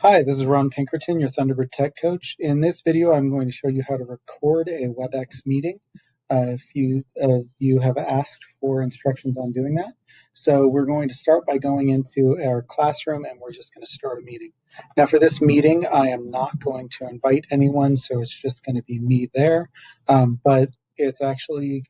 Hi, this is Ron Pinkerton, your Thunderbird Tech Coach. In this video, I'm going to show you how to record a Webex meeting. A few of you have asked for instructions on doing that. So we're going to start by going into our classroom and we're just going to start a meeting. Now for this meeting, I am not going to invite anyone, so it's just going to be me there. But it's actually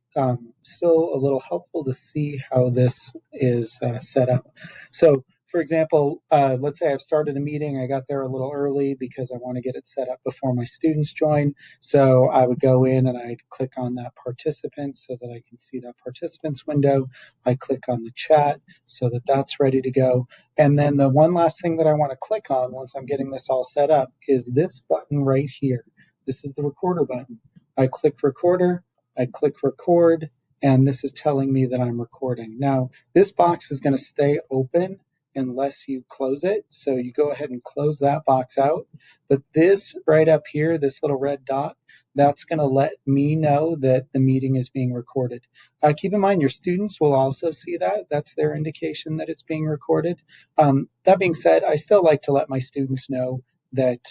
still a little helpful to see how this is set up. So for example, let's say I've started a meeting. I got there a little early because I want to get it set up before my students join. So I would go in and I'd click on that participant so that I can see that participants window. I click on the chat so that that's ready to go. And then the one last thing that I want to click on once I'm getting this all set up is this button right here. This is the recorder button. I click recorder, I click record, and this is telling me that I'm recording. Now, this box is going to stay open unless you close it. So you go ahead and close that box out. But this right up here, this little red dot, that's going to let me know that the meeting is being recorded. Keep in mind, your students will also see that. That's their indication that it's being recorded. That being said, I still like to let my students know that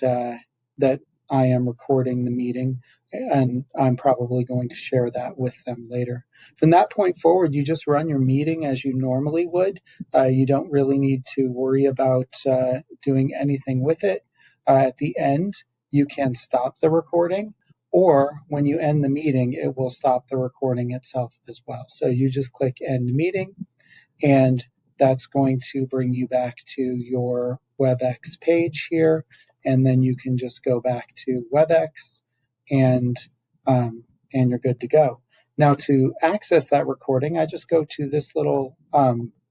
I am recording the meeting, and I'm probably going to share that with them later. From that point forward, you just run your meeting as you normally would. You don't really need to worry about doing anything with it. At the end, you can stop the recording, or when you end the meeting, it will stop the recording itself as well. So you just click End Meeting, and that's going to bring you back to your WebEx page here, and then you can just go back to WebEx and you're good to go. Now to access that recording, I just go to this little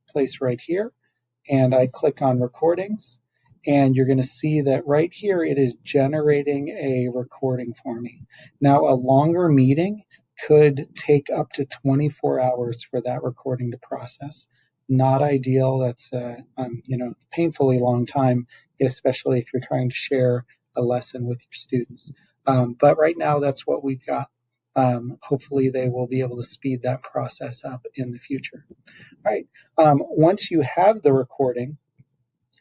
place right here and I click on recordings, and you're going to see that right here it is generating a recording for me. Now a longer meeting could take up to 24 hours for that recording to process. Not ideal. That's a painfully long time, especially if you're trying to share a lesson with your students. But right now that's what we've got. Hopefully they will be able to speed that process up in the future. All right. Once you have the recording,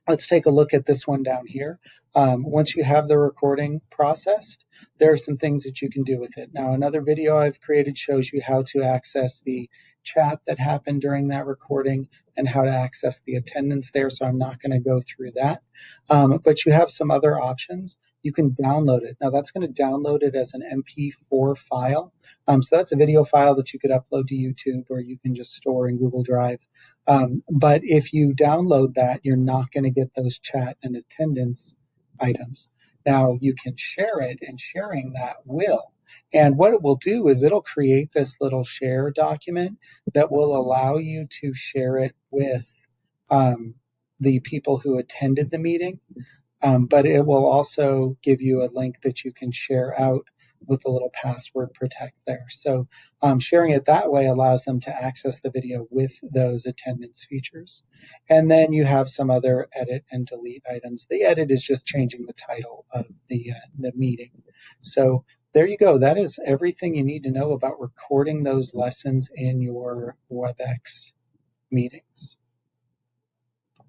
let's take a look at this one down here. Once you have the recording processed, there are some things that you can do with it. Now, another video I've created shows you how to access the chat that happened during that recording and how to access the attendance there, so I'm not going to go through that. But you have some other options. You can download it. Now, that's going to download it as an MP4 file. So that's a video file that you could upload to YouTube, or you can just store in Google Drive. But if you download that, you're not going to get those chat and attendance items. Now you can share it, and sharing that will. And what it will do is it'll create this little share document that will allow you to share it with the people who attended the meeting. But it will also give you a link that you can share out with a little password protect there. So sharing it that way allows them to access the video with those attendance features. And then you have some other edit and delete items. The edit is just changing the title of the meeting. So there you go. That is everything you need to know about recording those lessons in your WebEx meetings.